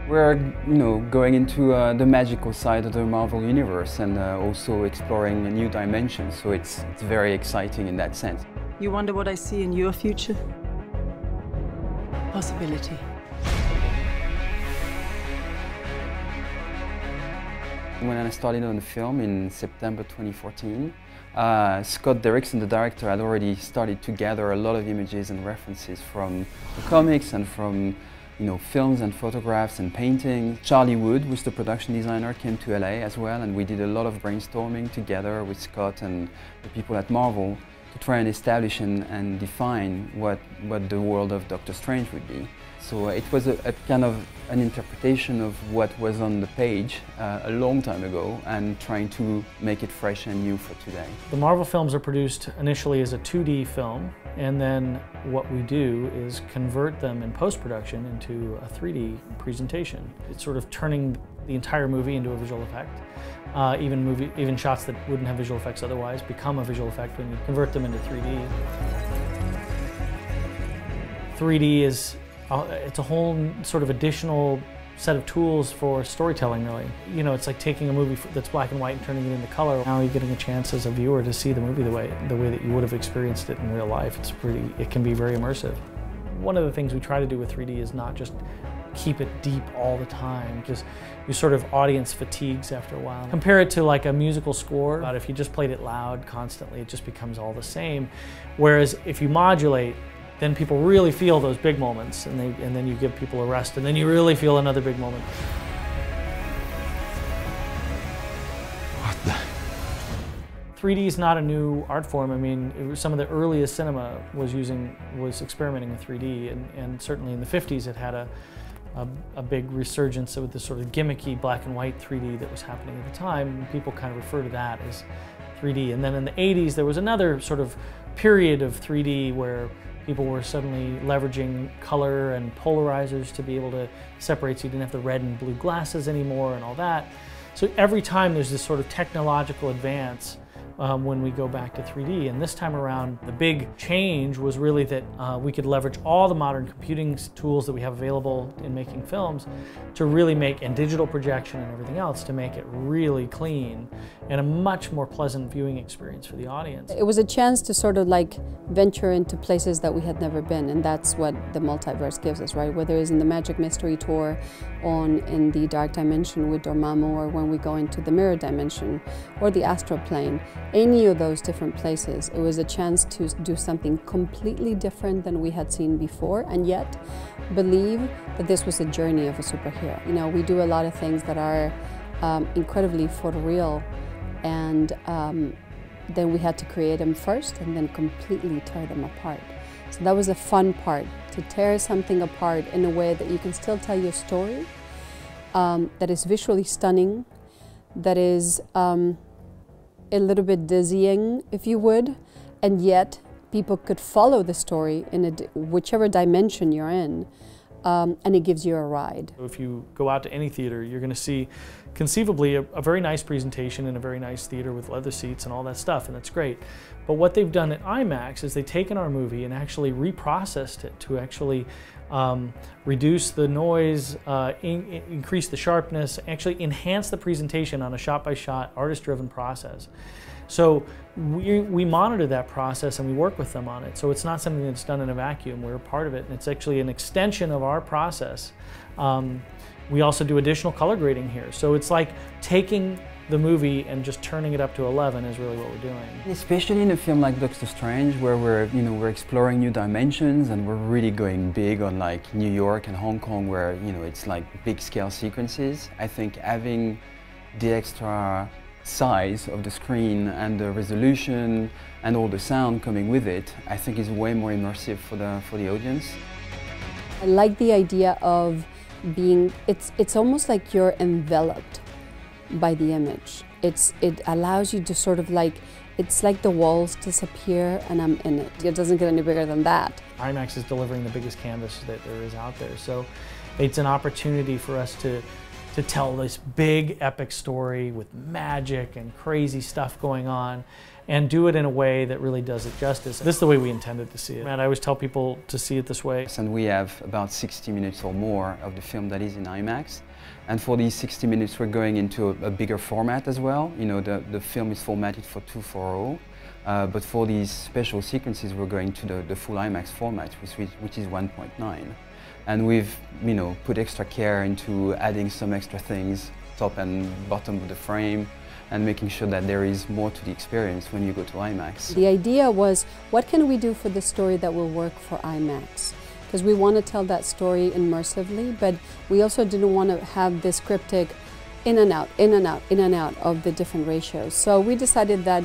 We're, going into the magical side of the Marvel Universe and also exploring a new dimension, so it's very exciting in that sense. You wonder what I see in your future? Possibility. When I started on the film in September 2014, Scott Derrickson, the director, had already started to gather a lot of images and references from the comics and from films and photographs and paintings. Charlie Wood, who's the production designer, came to LA as well, and we did a lot of brainstorming together with Scott and the people at Marvel to try and establish and define what the world of Doctor Strange would be. So it was a kind of an interpretation of what was on the page a long time ago and trying to make it fresh and new for today. The Marvel films are produced initially as a 2D film, and then what we do is convert them in post-production into a 3D presentation. It's sort of turning the entire movie into a visual effect. Even shots that wouldn't have visual effects otherwise become a visual effect when you convert them into 3D. 3D is it's a whole sort of additional set of tools for storytelling, really. It's like taking a movie that's black and white and turning it into color. Now you're getting a chance as a viewer to see the movie the way that you would have experienced it in real life. It can be very immersive. One of the things we try to do with 3D is not just keep it deep all the time, because you sort of audience fatigues after a while. Compare it to like a musical score. But if you just played it loud constantly, it just becomes all the same. Whereas if you modulate, then people really feel those big moments, and then you give people a rest, and then you really feel another big moment. What the? 3D is not a new art form. I mean, some of the earliest cinema was experimenting with 3D, and certainly in the 50s it had a big resurgence with this sort of gimmicky black and white 3D that was happening at the time, and people kind of refer to that as 3D. And then in the 80s there was another sort of period of 3D where people were suddenly leveraging color and polarizers to be able to separate, so you didn't have the red and blue glasses anymore and all that. So every time there's this sort of technological advance when we go back to 3D. And this time around, the big change was really that we could leverage all the modern computing tools that we have available in making films to really make, and digital projection and everything else, to make it really clean and a much more pleasant viewing experience for the audience. It was a chance to sort of like venture into places that we had never been, and that's what the multiverse gives us, right? Whether it's in the Magic Mystery Tour, in the Dark Dimension with Dormammu, or when we go into the Mirror Dimension or the Astral Plane, any of those different places, it was a chance to do something completely different than we had seen before, and yet believe that this was a journey of a superhero. We do a lot of things that are incredibly photoreal, and then we had to create them first and then completely tear them apart. So that was a fun part, to tear something apart in a way that you can still tell your story, that is visually stunning, that is a little bit dizzying, if you would, and yet people could follow the story in whichever dimension you're in, and it gives you a ride. If you go out to any theater, you're going to see conceivably a very nice presentation in a very nice theater with leather seats and all that stuff, and that's great. But what they've done at IMAX is they've taken our movie and actually reprocessed it to actually reduce the noise, increase the sharpness, actually enhance the presentation on a shot-by-shot, artist-driven process. So we monitor that process and we work with them on it. So it's not something that's done in a vacuum. We're a part of it, and it's actually an extension of our process. We also do additional color grading here. So it's like taking the movie and just turning it up to 11 is really what we're doing. Especially in a film like Doctor Strange, where we're exploring new dimensions, and we're really going big on like New York and Hong Kong, where it's like big scale sequences. I think having the extra size of the screen and the resolution and all the sound coming with it, I think is way more immersive for the audience. I like the idea of being, it's almost like you're enveloped by the image. It allows you to sort of like, it's like the walls disappear and I'm in it. It doesn't get any bigger than that. IMAX is delivering the biggest canvas that there is out there, so it's an opportunity for us to tell this big epic story with magic and crazy stuff going on, and do it in a way that really does it justice. This is the way we intended to see it. And I always tell people to see it this way. And we have about 60 minutes or more of the film that is in IMAX. And for these 60 minutes, we're going into a bigger format as well. You know, the film is formatted for 240, but for these special sequences, we're going to the full IMAX format, which is 1.9. And we've, you know, put extra care into adding some extra things, top and bottom of the frame, and making sure that there is more to the experience when you go to IMAX. The idea was, what can we do for the story that will work for IMAX? Because we want to tell that story immersively, but we also didn't want to have this cryptic in and out, in and out, in and out of the different ratios. So we decided that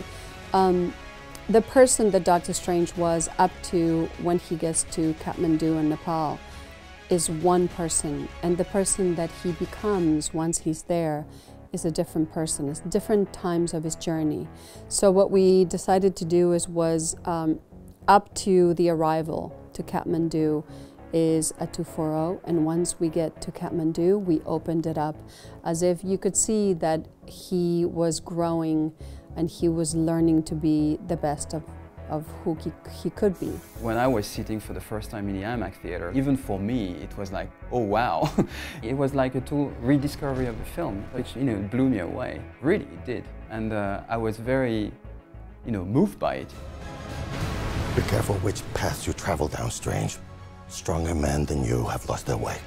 the person that Doctor Strange was up to when he gets to Kathmandu in Nepal is one person, and the person that he becomes once he's there is a different person. It's different times of his journey. So what we decided to do was up to the arrival to Kathmandu is a 240, and once we get to Kathmandu, we opened it up as if you could see that he was growing and he was learning to be the best of who he could be. When I was sitting for the first time in the IMAX theater, even for me, it was like, oh wow. It was like a total rediscovery of the film, which, you know, blew me away. Really, it did. And I was very, you know, moved by it. Be careful which path you travel down, Strange. Stronger men than you have lost their way.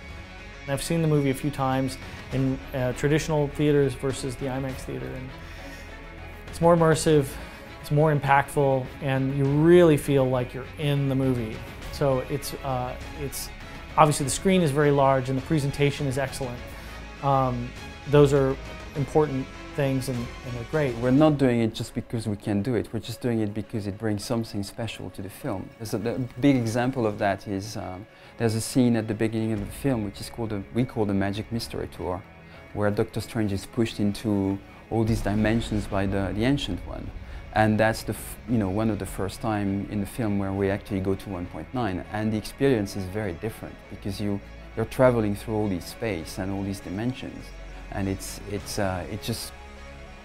I've seen the movie a few times in traditional theaters versus the IMAX theater, and it's more immersive, it's more impactful, and you really feel like you're in the movie. So it's obviously the screen is very large and the presentation is excellent. Those are important things and they're great. We're not doing it just because we can do it, we're just doing it because it brings something special to the film. The big example of that is there's a scene at the beginning of the film which is called we call the Magic Mystery Tour, where Doctor Strange is pushed into all these dimensions by the Ancient One. And that's one of the first time in the film where we actually go to 1.9, and the experience is very different because you're traveling through all this space and all these dimensions, and it just,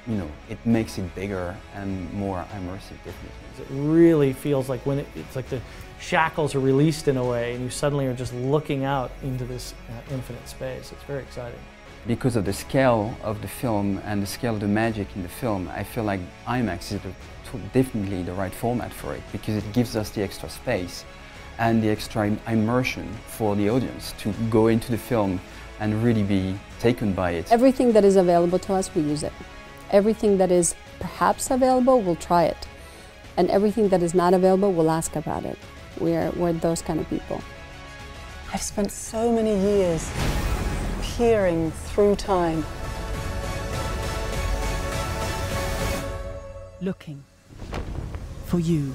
you know, it makes it bigger and more immersive, definitely. It really feels like when it's like the shackles are released in a way, and you suddenly are just looking out into this infinite space. It's very exciting. Because of the scale of the film and the scale of the magic in the film, I feel like IMAX is definitely the right format for it, because it gives us the extra space and the extra immersion for the audience to go into the film and really be taken by it. Everything that is available to us, we use it. Everything that is perhaps available, we'll try it. And everything that is not available, we'll ask about it. We're those kind of people. I've spent so many years peering through time, looking for you.